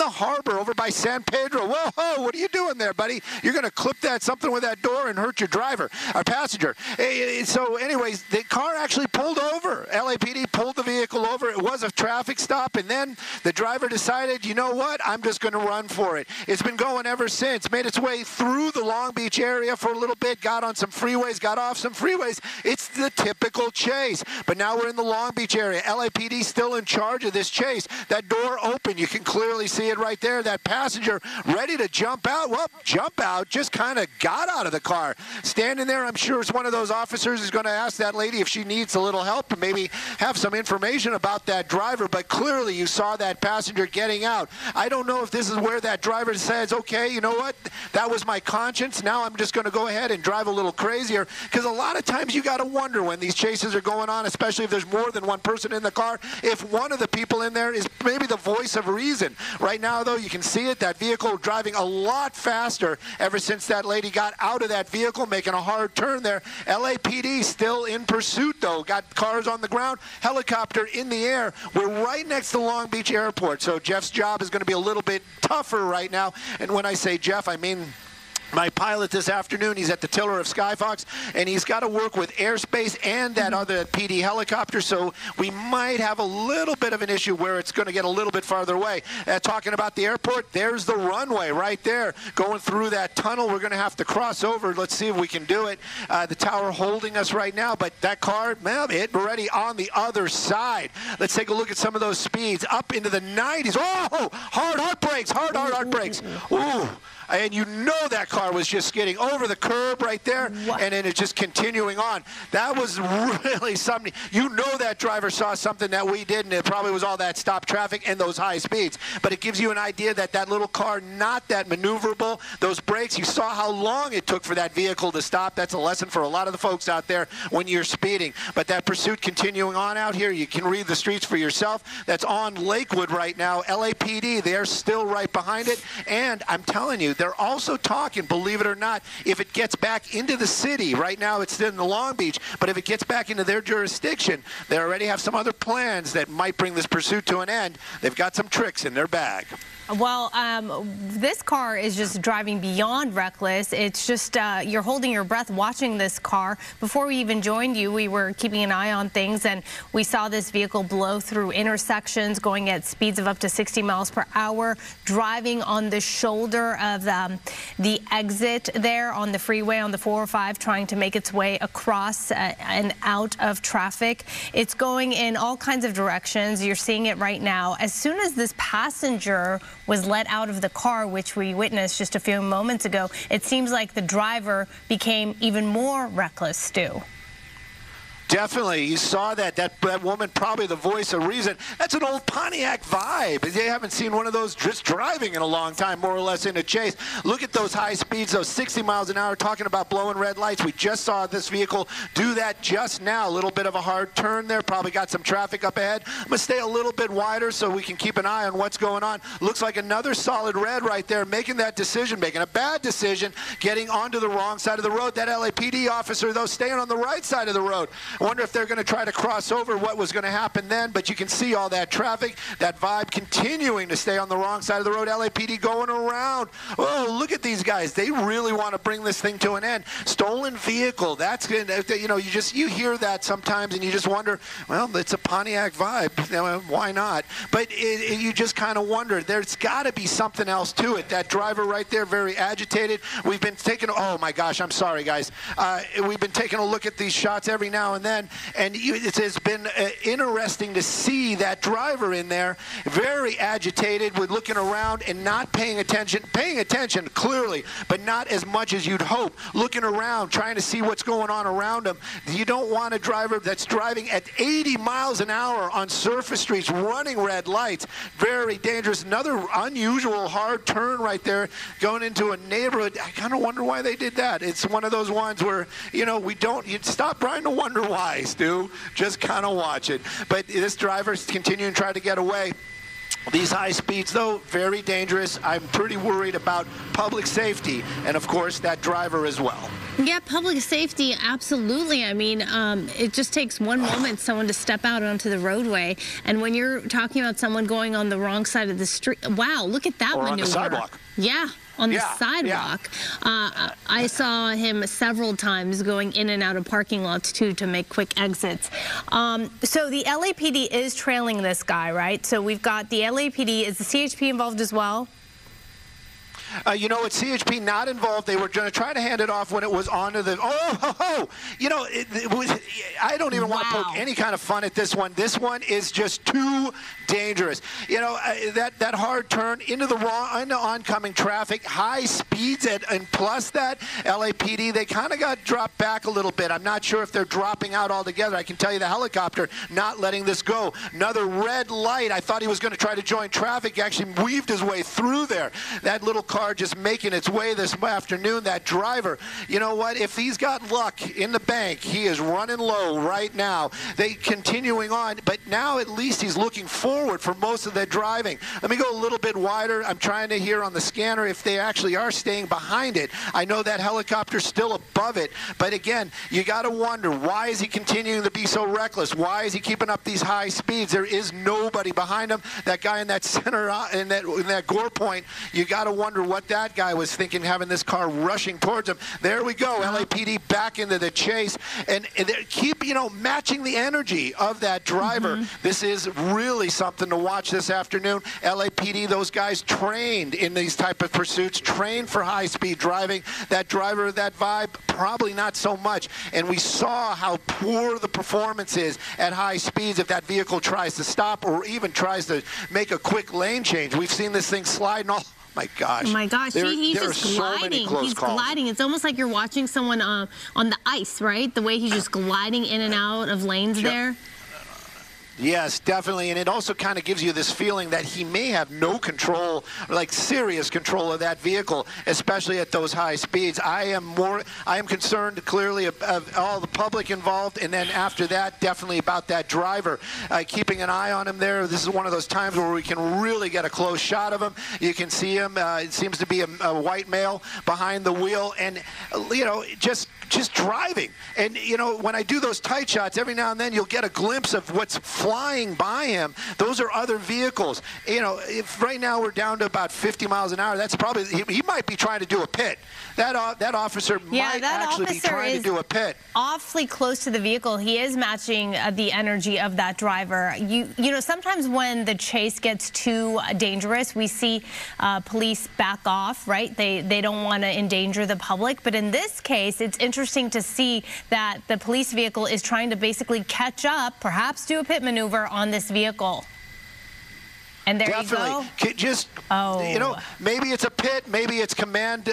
the harbor over by San Pedro. Whoa, what are you doing there, buddy? You're going to clip something with that door and hurt your driver, our passenger. So anyways, the car actually pulled over. LAPD pulled the vehicle over. It was a traffic stop, and then the driver decided, you know what, I'm just going to run for it. It's been going ever since. Made its way through the Long Beach area for a little bit, got on some freeways, got off some freeways. It's the typical chase. But now we're in the Long Beach area. LAPD still in charge of this chase. That door open, you can clearly see it right there. That passenger ready to jump out. Well, jump out, just kind of got out of the car. Standing there, I'm sure it's one of those officers who's going to ask that lady if she needs a little help and maybe have some information about that driver. But clearly you saw that passenger getting out. I don't know if this is where that driver says, okay, you know what, that was my conscience. Now I'm just going to go ahead and drive a little crazier. Because a lot of times you got to wonder when these chases are going on, especially if there's more than one person in the car, if one of the people in there is maybe the voice of reason. Right now, though, you can see it. That vehicle driving a lot faster ever since that lady got out of that vehicle, making a hard turn there. LAPD still in pursuit, though. Got cars on the ground, helicopter in the air. We're right next to Long Beach Airport, so Jeff's job is going to be a little bit tougher right now. And when I say Jeff, I mean my pilot this afternoon. He's at the tiller of Skyfox, and he's got to work with airspace and that other PD helicopter, so we might have a little bit of an issue where it's going to get a little bit farther away. Talking about the airport, there's the runway right there. Going through that tunnel, we're going to have to cross over. Let's see if we can do it. The tower holding us right now, but that car, man, it's already on the other side. Let's take a look at some of those speeds. Up into the 90s. Oh, hard brakes, hard brakes. Ooh. And you know that car was just skidding over the curb right there, and then it's just continuing on. That was really something. You know that driver saw something that we didn't. It probably was all that stop traffic and those high speeds. But it gives you an idea that that little car, not that maneuverable. Those brakes, you saw how long it took for that vehicle to stop. That's a lesson for a lot of the folks out there when you're speeding. But that pursuit continuing on out here, you can read the streets for yourself. That's on Lakewood right now. LAPD, they're still right behind it. And I'm telling you, they're also talking, believe it or not, if it gets back into the city. Right now it's in the Long Beach, but if it gets back into their jurisdiction, they already have some other plans that might bring this pursuit to an end. They've got some tricks in their bag. Well, this car is just driving beyond reckless. It's just you're holding your breath watching this car. Before we even joined you, we were keeping an eye on things, and we saw this vehicle blow through intersections, going at speeds of up to 60 miles per hour, driving on the shoulder of the exit there on the freeway on the 405, trying to make its way across and out of traffic. It's going in all kinds of directions. You're seeing it right now. As soon as this passenger was let out of the car, which we witnessed just a few moments ago, it seems like the driver became even more reckless, Stu. Definitely. You saw that woman, probably the voice of reason. That's an old Pontiac vibe. They haven't seen one of those just driving in a long time, more or less, in a chase. Look at those high speeds, those 60 miles an hour, talking about blowing red lights. We just saw this vehicle do that just now. A little bit of a hard turn there. Probably got some traffic up ahead. I'm going to stay a little bit wider so we can keep an eye on what's going on. Looks like another solid red right there, making that decision, making a bad decision, getting onto the wrong side of the road. That LAPD officer, though, staying on the right side of the road. I wonder if they're going to try to cross over, what was going to happen then, but you can see all that traffic, that vibe continuing to stay on the wrong side of the road. LAPD going around. Oh, look at these guys. They really want to bring this thing to an end. Stolen vehicle. That's good. You know, you hear that sometimes and you just wonder, well, it's a Pontiac vibe. You know, why not? But you just kind of wonder. There's got to be something else to it. That driver right there, very agitated. We've been taking, oh my gosh, I'm sorry, guys. We've been taking a look at these shots every now and then, and it has been interesting to see that driver in there, very agitated, with looking around and not paying attention clearly, but not as much as you'd hope. Looking around, trying to see what's going on around him. You don't want a driver that's driving at 80 miles an hour on surface streets, running red lights. Very dangerous. Another unusual hard turn right there, going into a neighborhood. I kind of wonder why they did that. It's one of those ones where, you know, you stop trying to wonder why, Stu. Just kind of watch it. But this driver's continuing to try to get away. These high speeds, though, very dangerous. I'm pretty worried about public safety and, of course, that driver as well. Yeah, public safety, absolutely. I mean, it just takes one moment, someone to step out onto the roadway. And when you're talking about someone going on the wrong side of the street, wow, look at that or maneuver. on the sidewalk. Yeah, on the sidewalk. Yeah. I saw him several times going in and out of parking lots, too, to make quick exits. So the LAPD is trailing this guy, right? So we've got the LAPD. Is the CHP involved as well? You know, with CHP not involved, they were going to try to hand it off when it was onto the. You know, it was, I don't even want to poke any kind of fun at this one. This one is just too dangerous. You know, that hard turn into the oncoming traffic, high speeds, and plus that LAPD, they kind of got dropped back a little bit. I'm not sure if they're dropping out altogether. I can tell you the helicopter not letting this go. Another red light. I thought he was going to try to join traffic. He actually weaved his way through there. That little car just making its way this afternoon. That driver, you know what? If he's got luck in the bank, he is running low right now. They continuing on, but now at least he's looking forward for most of the driving. Let me go a little bit wider. I'm trying to hear on the scanner if they actually are staying behind it. I know that helicopter's still above it, but again, you got to wonder, why is he continuing to be so reckless? Why is he keeping up these high speeds? There is nobody behind him. That guy in that center, in that gore point, you got to wonder what that guy was thinking, having this car rushing towards him. There we go, LAPD back into the chase, and keep, you know, matching the energy of that driver. This is really something to watch this afternoon. LAPD, those guys trained in these type of pursuits, trained for high-speed driving. That driver, that vibe, probably not so much. And we saw how poor the performance is at high speeds if that vehicle tries to stop or even tries to make a quick lane change. We've seen this thing sliding all. My gosh. Oh my gosh, he's just gliding. He's gliding. It's almost like you're watching someone on the ice, right? The way he's just gliding in and out of lanes there. Yes, definitely, and it also kind of gives you this feeling that he may have no control, like serious control of that vehicle, especially at those high speeds. I am concerned clearly of all the public involved, and then after that, definitely about that driver. Keeping an eye on him there. This is one of those times where we can really get a close shot of him. You can see him. It seems to be a white male behind the wheel, and you know, just driving. And you know, when I do those tight shots, every now and then you'll get a glimpse of what's flying by him. Those are other vehicles. You know, if right now we're down to about 50 miles an hour, that's probably, he might be trying to do a pit. That officer might actually be trying to do a pit. Awfully close to the vehicle. He is matching the energy of that driver. You know, sometimes when the chase gets too dangerous, we see police back off, right? They don't want to endanger the public. But in this case, it's interesting to see that the police vehicle is trying to basically catch up, perhaps do a pit maneuver on this vehicle. And there you go. Just, you know, maybe it's a pit, maybe it's command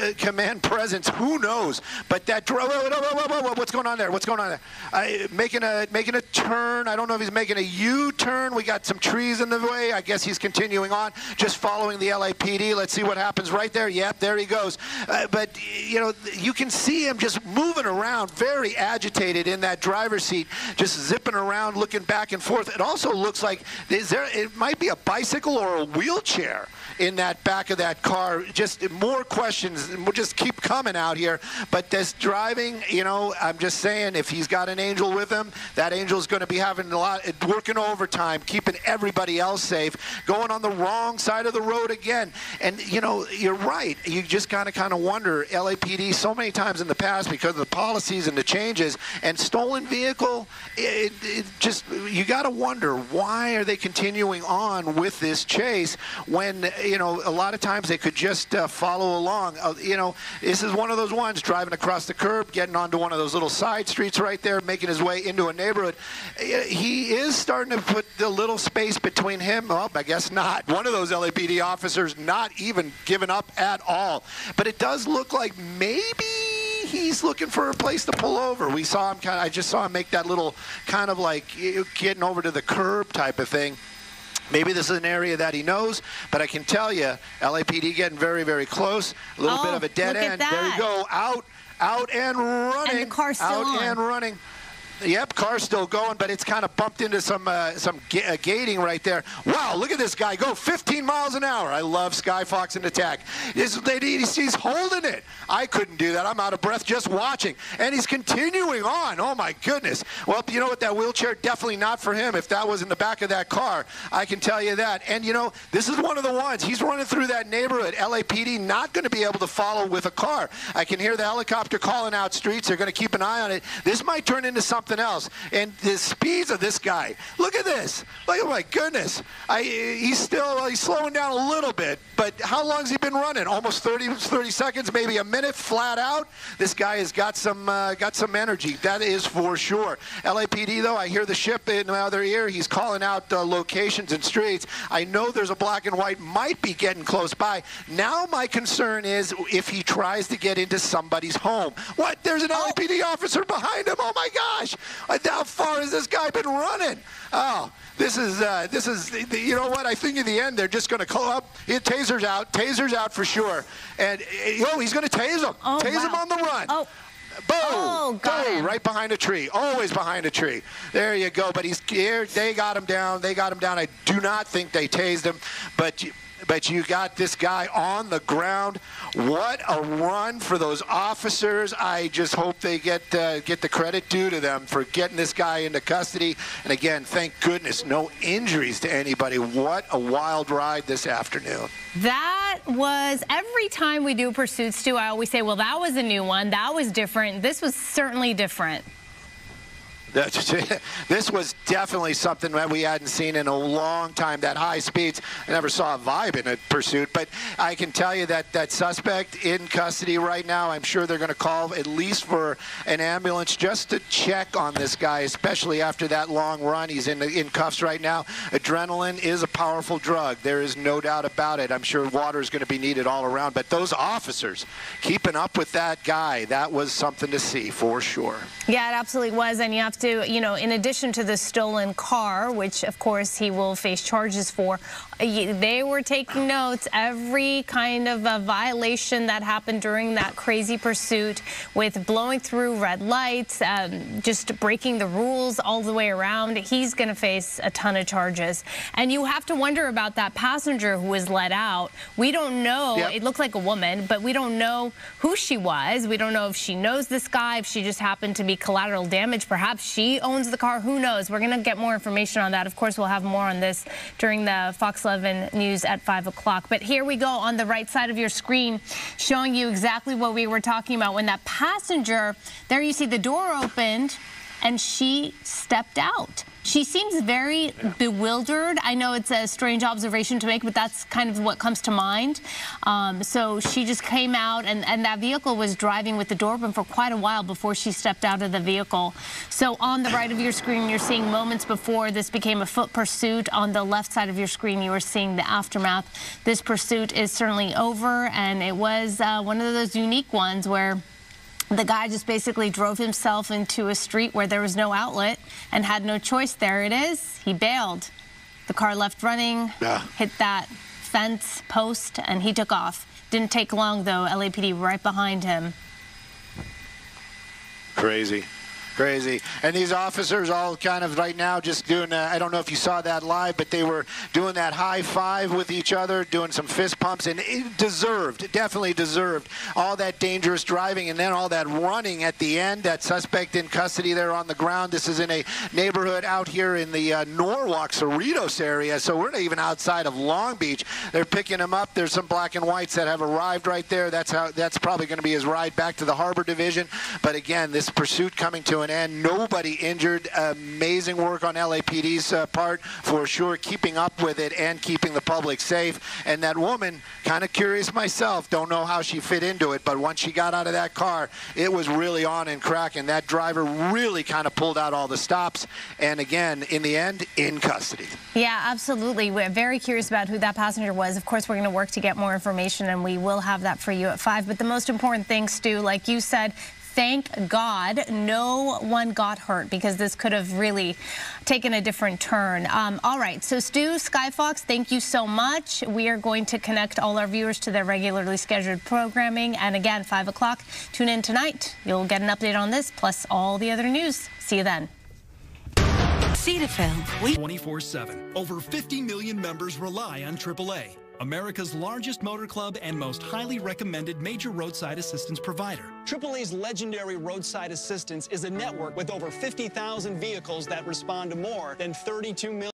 presence, who knows? But that, what's going on there? What's going on there? Making a turn. I don't know if he's making a U-turn. We got some trees in the way. I guess he's continuing on, just following the LAPD. Let's see what happens right there. Yep, there he goes. But, you know, you can see him just moving around, very agitated in that driver's seat, just zipping around, looking back and forth. It also looks like it might be a bicycle or a wheelchair in that back of that car. Just more questions. We'll just keep coming out here. But this driving, you know, I'm just saying, if he's got an angel with him, that angel's going to be having a lot, working overtime, keeping everybody else safe, going on the wrong side of the road again. And, you know, you're right. You just kind of wonder, LAPD so many times in the past, because of the policies and the changes, and stolen vehicle, it just, you got to wonder, why are they continuing on with this chase when, you know, a lot of times they could just follow along. You know, this is one of those ones, driving across the curb, getting onto one of those little side streets right there, making his way into a neighborhood. He is starting to put the little space between him. Well, I guess not. One of those LAPD officers not even giving up at all. But it does look like maybe he's looking for a place to pull over. We saw him I just saw him make that little kind of like getting over to the curb type of thing. Maybe this is an area that he knows, but I can tell you, LAPD getting very, very close. A little bit of a dead end. There you go. Out and running. And the car's still on. Out and running. Yep, car's still going, but it's kind of bumped into some gating right there. Wow, look at this guy go 15 miles an hour. I love Sky Fox in attack. He's holding it. I couldn't do that. I'm out of breath just watching. And he's continuing on. Oh, my goodness. Well, you know what? That wheelchair, definitely not for him. If that was in the back of that car, I can tell you that. And, you know, this is one of the ones. He's running through that neighborhood. LAPD not going to be able to follow with a car. I can hear the helicopter calling out streets. They're going to keep an eye on it. This might turn into something else. And the speeds of this guy. Look at this. Like, oh, my goodness. He's slowing down a little bit. But how long has he been running? Almost 30 seconds, maybe a minute, flat out. This guy has got some energy. That is for sure. LAPD, though, I hear the ship in my other ear. He's calling out locations and streets. I know there's a black and white might be getting close by. Now my concern is if he tries to get into somebody's home. What? There's an LAPD officer behind him. Oh, my gosh. How far has this guy been running? Oh, this is, you know what? I think in the end they're just going to call up. Taser's out for sure. And, he's going to tase him. Oh, tase him on the run. Oh. Boom! Oh, got him. Right behind a tree. Always behind a tree. There you go. But he's here. They got him down. I do not think they tased him. But you got this guy on the ground. What a run for those officers. I just hope they get the credit due to them for getting this guy into custody. And again, thank goodness, no injuries to anybody. What a wild ride this afternoon. That was, every time we do Pursuit, Stu, I always say, well, that was a new one. That was different. This was certainly different. This was definitely something that we hadn't seen in a long time, that high speeds. I never saw a vibe in a pursuit, but I can tell you that suspect in custody right now. I'm sure they're going to call at least for an ambulance just to check on this guy, especially after that long run. He's in cuffs right now. Adrenaline is a powerful drug. There is no doubt about it. I'm sure water is going to be needed all around, but those officers keeping up with that guy, that was something to see for sure. Yeah, it absolutely was, and you have to, in addition to the stolen car, which of course he will face charges for, they were taking notes. Every kind of a violation that happened during that crazy pursuit, with blowing through red lights, just breaking the rules all the way around, he's going to face a ton of charges. And you have to wonder about that passenger who was let out. We don't know. Yep. It looked like a woman, but we don't know who she was. We don't know if she knows this guy, if she just happened to be collateral damage. Perhaps she owns the car. Who knows? We're going to get more information on that. Of course, we'll have more on this during the Fox 11 news at 5 o'clock. But here we go on the right side of your screen, showing you exactly what we were talking about. When that passenger, there you see the door opened and she stepped out. She seems very bewildered. I know it's a strange observation to make, but that's kind of what comes to mind. So she just came out, and that vehicle was driving with the door open for quite a while before she stepped out of the vehicle. So on the right of your screen, you're seeing moments before this became a foot pursuit. On the left side of your screen, you are seeing the aftermath. This pursuit is certainly over, and it was one of those unique ones where the guy just basically drove himself into a street where there was no outlet and had no choice. There it is. He bailed. The car left running, hit that fence post, and he took off. Didn't take long, though. LAPD right behind him. Crazy. Crazy. And these officers all kind of right now just doing, I don't know if you saw that live, but they were doing that high five with each other, doing some fist pumps, and it deserved, definitely deserved, all that dangerous driving and then all that running at the end. That suspect in custody there on the ground. This is in a neighborhood out here in the Norwalk, Cerritos area, so we're not even outside of Long Beach. They're picking him up. There's some black and whites that have arrived right there. That's probably going to be his ride back to the Harbor Division. But again, this pursuit coming to an end. Nobody injured. Amazing work on LAPD's part for sure, keeping up with it and keeping the public safe. And that woman, kind of curious myself, don't know how she fit into it, but once she got out of that car, it was really on and cracking. That driver really kind of pulled out all the stops. And again, in the end, in custody. Yeah, absolutely. We're very curious about who that passenger was. Of course, we're going to work to get more information, and we will have that for you at 5. But the most important thing, Stu, like you said, Thank God no one got hurt, because this could have really taken a different turn. All right, so Stu, Skyfox, thank you so much. We are going to connect all our viewers to their regularly scheduled programming. And again, 5 o'clock, tune in tonight. You'll get an update on this, plus all the other news. See you then. Cetaphil. 24/7. Over 50 million members rely on AAA, America's largest motor club and most highly recommended major roadside assistance provider. AAA's legendary roadside assistance is a network with over 50,000 vehicles that respond to more than 32 million